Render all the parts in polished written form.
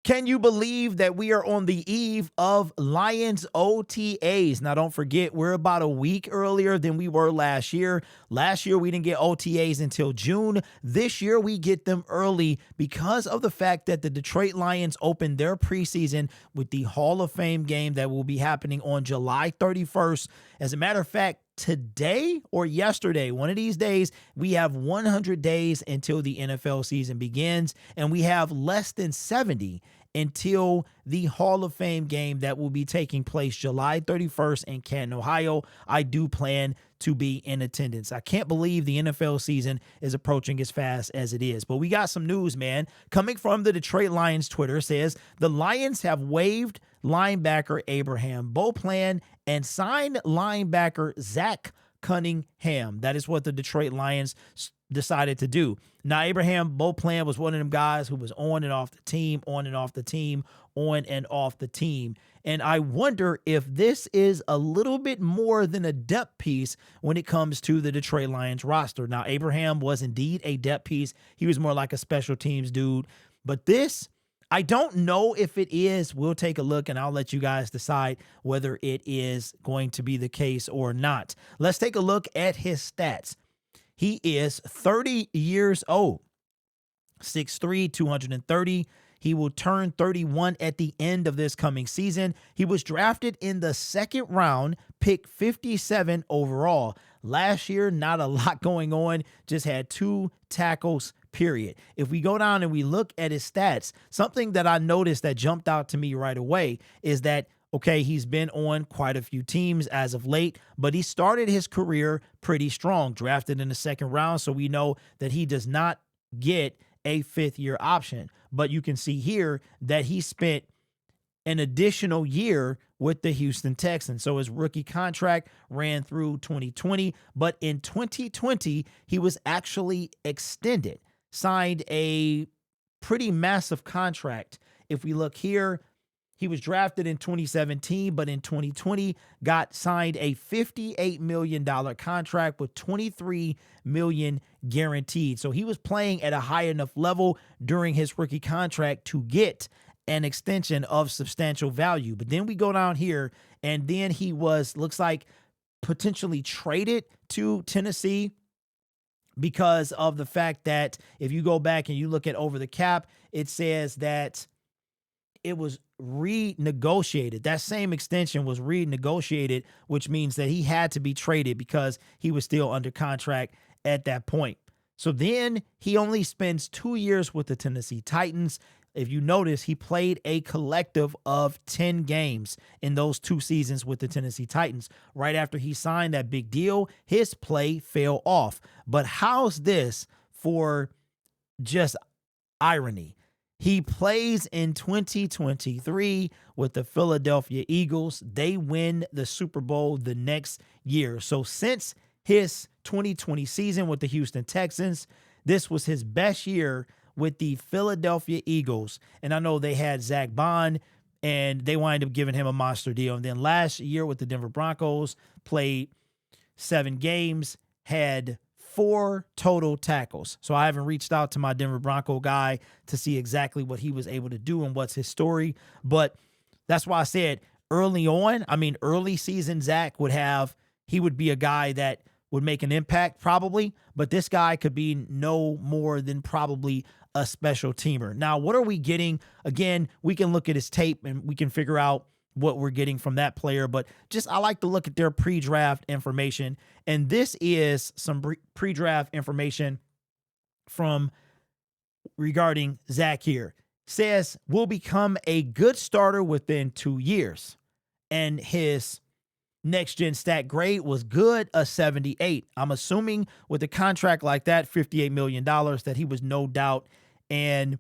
Can you believe that we are on the eve of Lions OTAs? Now, don't forget, we're about a week earlier than we were last year. Last year, we didn't get OTAs until June. This year, we get them early because of the fact that the Detroit Lions opened their preseason with the Hall of Fame game that will be happening on July 31st. As a matter of fact, today or yesterday, one of these days, we have 100 days until the NFL season begins, and we have less than 70 until the Hall of Fame game that will be taking place July 31st in Canton, Ohio. I do plan to be in attendance. I can't believe the NFL season is approaching as fast as it is. But we got some news, man. Coming from the Detroit Lions Twitter says the Lions have waived linebacker Abraham Beauplan and signed linebacker Zach Cunningham. That is what the Detroit Lions decided to do. Now, Abraham Beauplan was one of them guys who was on and off the team, on and off the team, on and off the team. And I wonder if this is a little bit more than a depth piece when it comes to the Detroit Lions roster. Now, Abraham was indeed a depth piece. He was more like a special teams dude. But this, I don't know if it is. We'll take a look and I'll let you guys decide whether it is going to be the case or not. Let's take a look at his stats. He is 30 years old, 6'3", 230. He will turn 31 at the end of this coming season. He was drafted in the second round, pick 57 overall. Last year, not a lot going on, just had 2 tackles, period. If we go down and we look at his stats, something that I noticed that jumped out to me right away is that, okay, he's been on quite a few teams as of late, but he started his career pretty strong, drafted in the second round, so we know that he does not get a fifth-year option. But you can see here that he spent an additional year with the Houston Texans. So his rookie contract ran through 2020, but in 2020, he was actually extended, signed a pretty massive contract. If we look here, he was drafted in 2017, but in 2020 got signed a $58 million contract with $23 million guaranteed. So he was playing at a high enough level during his rookie contract to get an extension of substantial value. But then we go down here, and then he looks like potentially traded to Tennessee because of the fact that if you go back and you look at over the cap, it says that it was renegotiated. That same extension was renegotiated, which means that he had to be traded because he was still under contract at that point. So then he only spends 2 years with the Tennessee Titans. If you notice, he played a collective of 10 games in those 2 seasons with the Tennessee Titans. Right after he signed that big deal, his play fell off. But how's this for just irony? He plays in 2023 with the Philadelphia Eagles. They win the Super Bowl the next year. So since his 2020 season with the Houston Texans, this was his best year with the Philadelphia Eagles. And I know they had Zach Bond, and they wind up giving him a monster deal. And then last year with the Denver Broncos, played 7 games, had 4 total tackles. So I haven't reached out to my Denver Bronco guy to see exactly what he was able to do and what's his story. But that's why I said early on, early season Zach would be a guy that would make an impact probably, but this guy could be no more than probably a special teamer. Now, what are we getting? Again, we can look at his tape and we can figure out what we're getting from that player, but I like to look at their pre-draft information. And this is some pre-draft information from regarding Zach here. Says will become a good starter within 2 years. And his next gen stat grade was good, a 78. I'm assuming with a contract like that, $58 million, that he was no doubt and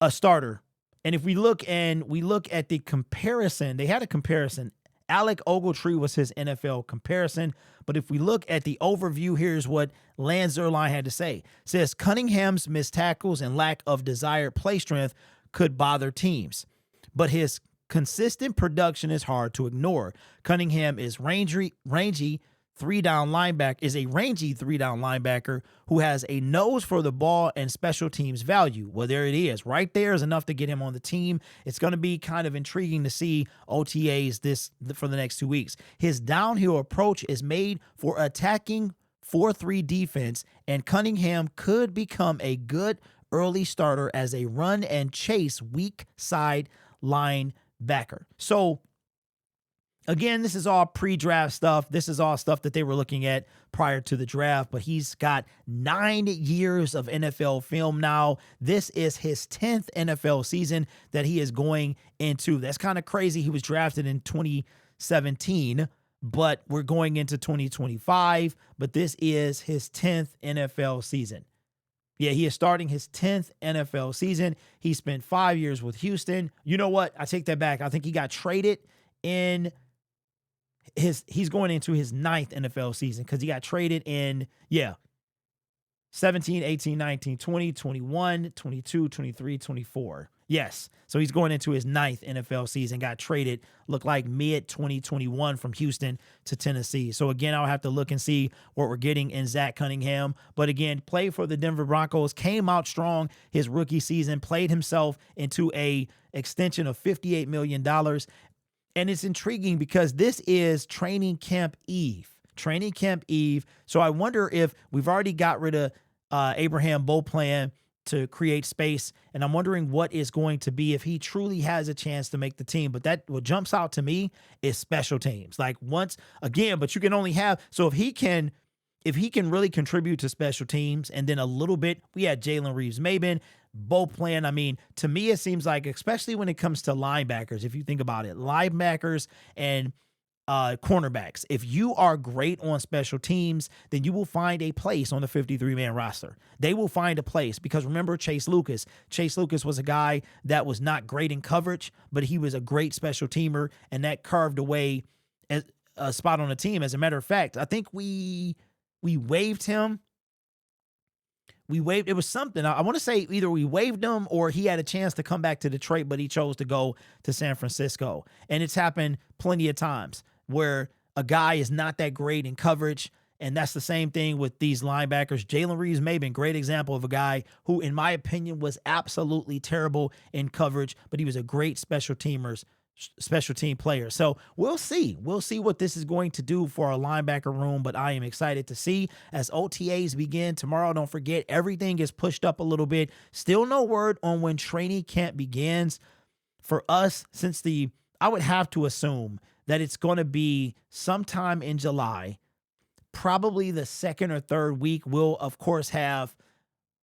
a starter. And if we look at the comparison, they had a comparison. Alec Ogletree was his NFL comparison. But if we look at the overview, here's what Lance Zierlein had to say. It says Cunningham's missed tackles and lack of desired play strength could bother teams, but his consistent production is hard to ignore. Cunningham is rangy, 3-down linebacker, is a rangy 3-down linebacker who has a nose for the ball and special teams value. Well, there it is. Right there is enough to get him on the team. It's going to be kind of intriguing to see OTAs for the next 2 weeks. His downhill approach is made for attacking 4-3 defense, and Cunningham could become a good early starter as a run and chase weak side linebacker. So again, this is all pre-draft stuff. This is all stuff that they were looking at prior to the draft, but he's got 9 years of NFL film now. This is his 10th NFL season that he is going into. That's kind of crazy. He was drafted in 2017, but we're going into 2025, but this is his 10th NFL season. Yeah, he is starting his 10th NFL season. He spent 5 years with Houston. You know what? I take that back. I think he got traded in he's going into his 9th NFL season because he got traded in, 17, 18, 19, 20, 21, 22, 23, 24. Yes. So he's going into his 9th NFL season, got traded, looked like mid-2021 from Houston to Tennessee. So again, I'll have to look and see what we're getting in Zach Cunningham. But again, played for the Denver Broncos, came out strong his rookie season, played himself into a extension of $58 million. And it's intriguing because this is training camp eve. Training camp eve. So I wonder if we've already got rid of Abraham Beauplan to create space, and I'm wondering what is going to be if he truly has a chance to make the team. But that what jumps out to me is special teams. Like once again, but you can only have, so if he can really contribute to special teams, and then a little bit, we had Jalen Reeves-Maybin, Beauplan. I mean, to me, it seems like, especially when it comes to linebackers, if you think about it, linebackers and cornerbacks, if you are great on special teams, then you will find a place on the 53-man roster. They will find a place because remember Chase Lucas. Chase Lucas was a guy that was not great in coverage, but he was a great special teamer, and that carved away a spot on the team. As a matter of fact, I think we waived him. It was something. I want to say either we waived him or he had a chance to come back to Detroit, but he chose to go to San Francisco. And it's happened plenty of times where a guy is not that great in coverage, and that's the same thing with these linebackers. Jalen Reeves-Maybin, great example of a guy who, in my opinion, was absolutely terrible in coverage, but he was a great special team player. So we'll see. We'll see what this is going to do for our linebacker room, but I am excited to see as OTAs begin tomorrow. Don't forget, everything is pushed up a little bit. Still no word on when training camp begins. For us, I would have to assume that it's going to be sometime in July, probably the 2nd or 3rd week. We'll, of course, have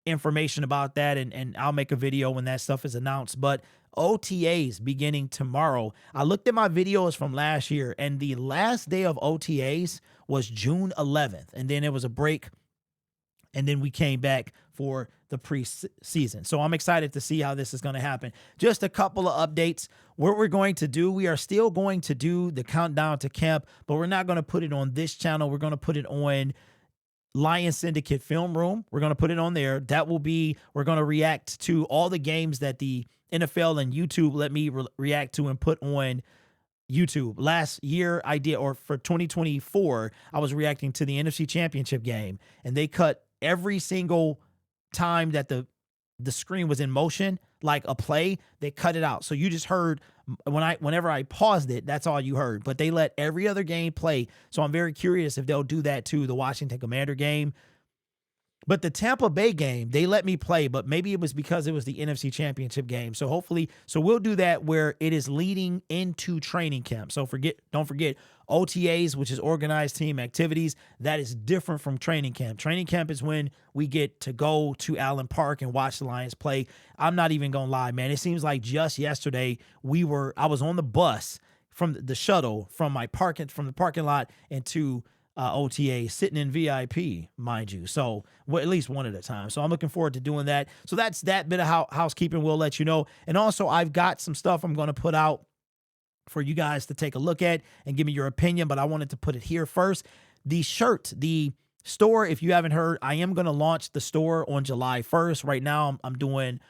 information about that, and I'll make a video when that stuff is announced. But OTAs beginning tomorrow. I looked at my videos from last year, and the last day of OTAs was June 11th, and then there was a break, and then we came back for the preseason. So I'm excited to see how this is going to happen. Just a couple of updates. What we're going to do, we are still going to do the countdown to camp, but we're not going to put it on this channel. We're going to put it on Lions Syndicate Film Room. We're going to put it on there. That will be, we're going to react to all the games that the NFL and YouTube let me react to and put on YouTube. Last year I did, or for 2024, I was reacting to the NFC Championship game, and they cut every single time that the screen was in motion, like a play, they cut it out. So you just heard whenever I paused it, that's all you heard. But they let every other game play. So I'm very curious if they'll do that to the Washington Commander game. But the Tampa Bay game, they let me play, but maybe it was because it was the NFC Championship game. So hopefully, we'll do that where it is leading into training camp. So don't forget, OTAs, which is organized team activities, that is different from training camp. Training camp is when we get to go to Allen Park and watch the Lions play. I'm not even going to lie, man. It seems like just yesterday I was on the bus from the shuttle from the parking lot into OTA, sitting in VIP, mind you. So at least one at a time. So I'm looking forward to doing that. So that's that bit of housekeeping. We'll let you know. And also, I've got some stuff I'm going to put out for you guys to take a look at and give me your opinion, but I wanted to put it here first. The shirt, the store, if you haven't heard, I am going to launch the store on July 1st. Right now, I'm doing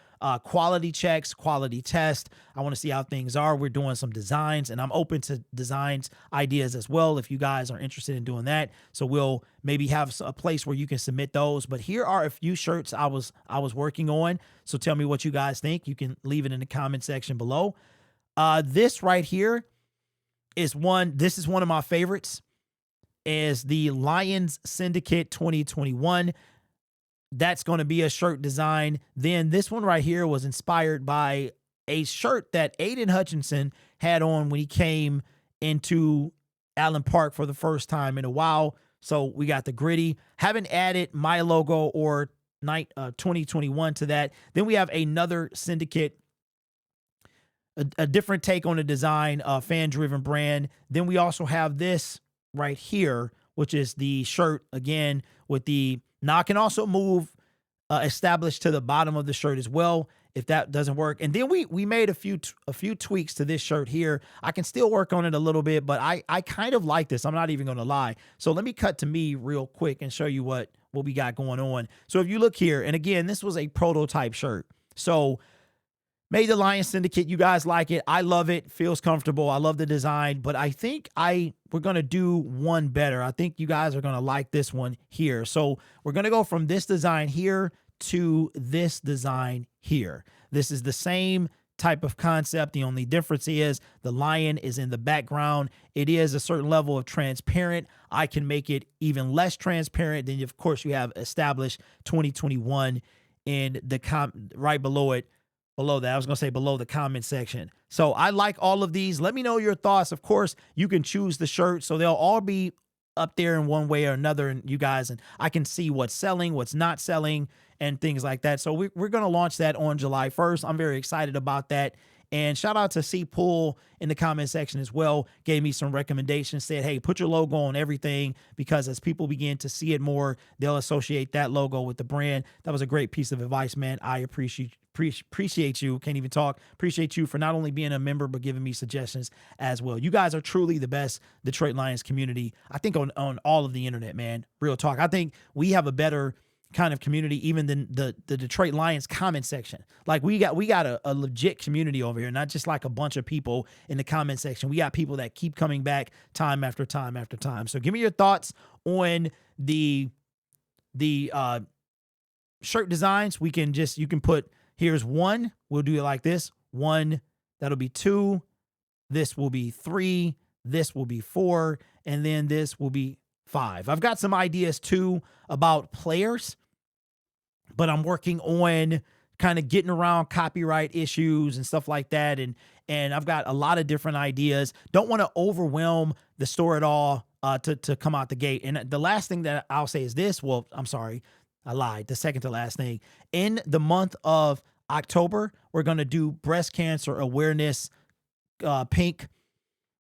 quality checks, quality test. I want to see how things are. We're doing some designs, and I'm open to designs ideas as well if you guys are interested in doing that. So we'll maybe have a place where you can submit those. But here are a few shirts I was working on. So tell me what you guys think. You can leave it in the comment section below. This right here is one. This is one of my favorites. Is the Lions Syndicate 2021. That's going to be a shirt design. Then this one right here was inspired by a shirt that Aiden Hutchinson had on when he came into Allen Park for the first time in a while. So we got the gritty. Haven't added my logo or 2021 to that. Then we have another Syndicate, a different take on the design, fan-driven brand. Then we also have this right here, which is the shirt again with the, now I can also move established to the bottom of the shirt as well if that doesn't work. And then we made a few tweaks to this shirt here. I can still work on it a little bit, but I kind of like this. I'm not even going to lie. So let me cut to me real quick and show you what we got going on. So if you look here, and again, this was a prototype shirt. So made the Lions Syndicate. You guys like it. I love it. Feels comfortable. I love the design, but I think we're going to do one better. I think you guys are going to like this one here. So we're going to go from this design here to this design here. This is the same type of concept. The only difference is the lion is in the background. It is a certain level of transparent. I can make it even less transparent. Then of course you have established 2021 in the right below it. Below that, I was going to say below the comment section. So I like all of these. Let me know your thoughts. Of course, you can choose the shirt. So they'll all be up there in one way or another. And you guys, and I can see what's selling, what's not selling, and things like that. So we're going to launch that on July 1st. I'm very excited about that. And shout out to C Pool in the comment section as well. Gave me some recommendations, said, hey, put your logo on everything, because as people begin to see it more, they'll associate that logo with the brand. That was a great piece of advice, man. I appreciate you. Can't even talk. Appreciate you for not only being a member, but giving me suggestions as well. You guys are truly the best Detroit Lions community, I think, on all of the internet, man. Real talk. I think we have a better kind of community even than the Detroit Lions comment section. Like we got a legit community over here, not just like a bunch of people in the comment section. We got people that keep coming back time after time after time. So give me your thoughts on the shirt designs. You can put, here's one. We'll do it like this. One, that'll be 2. This will be 3. This will be 4. And then this will be 5. I've got some ideas too about players, but I'm working on kind of getting around copyright issues and stuff like that. And I've got a lot of different ideas. Don't want to overwhelm the store at all to come out the gate. And the last thing that I'll say is this. Well, I'm sorry, I lied. The second to last thing. In the month of October, we're going to do breast cancer awareness pink.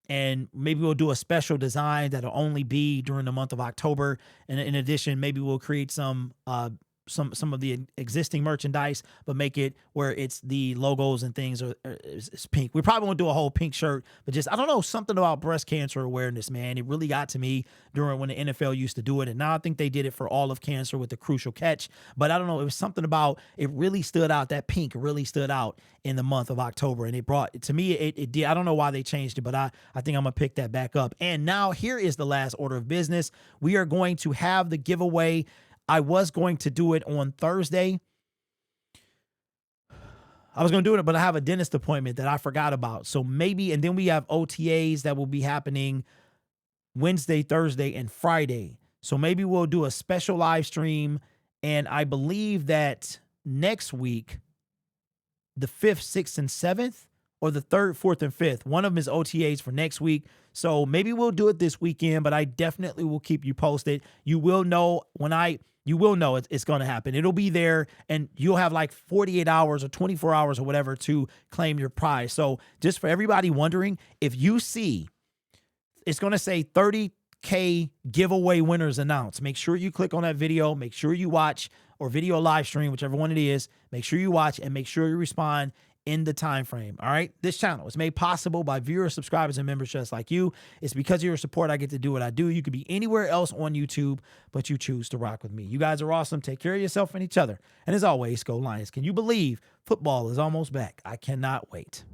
And maybe we'll do a special design that'll only be during the month of October. And in addition, maybe we'll create some of the existing merchandise, but make it where it's the logos and things is pink. We probably won't do a whole pink shirt, but just, I don't know, something about breast cancer awareness, man. It really got to me during when the NFL used to do it. And now I think they did it for all of cancer with the crucial catch. But I don't know, it was something about, it really stood out. That pink really stood out in the month of October. And it brought, to me, it did. I don't know why they changed it, but I think I'm going to pick that back up. And now here is the last order of business. We are going to have the giveaway. I was going to do it on Thursday. I was going to do it, but I have a dentist appointment that I forgot about. So maybe, and then we have OTAs that will be happening Wednesday, Thursday, and Friday. So maybe we'll do a special live stream. And I believe that next week, the 5th, 6th, and 7th, or the 3rd, 4th, and 5th, one of them is OTAs for next week. So maybe we'll do it this weekend, but I definitely will keep you posted. You will know you will know it's going to happen. It'll be there, and you'll have like 48 hours or 24 hours or whatever to claim your prize. So just for everybody wondering, if you see, it's going to say 30K giveaway winners announced. Make sure you click on that video. Make sure you watch, or video live stream, whichever one it is. Make sure you watch and make sure you respond in the time frame. All right. This channel is made possible by viewers, subscribers, and members just like you. It's because of your support I get to do what I do. You could be anywhere else on YouTube, but you choose to rock with me. You guys are awesome. Take care of yourself and each other. And as always, go Lions. Can you believe football is almost back? I cannot wait.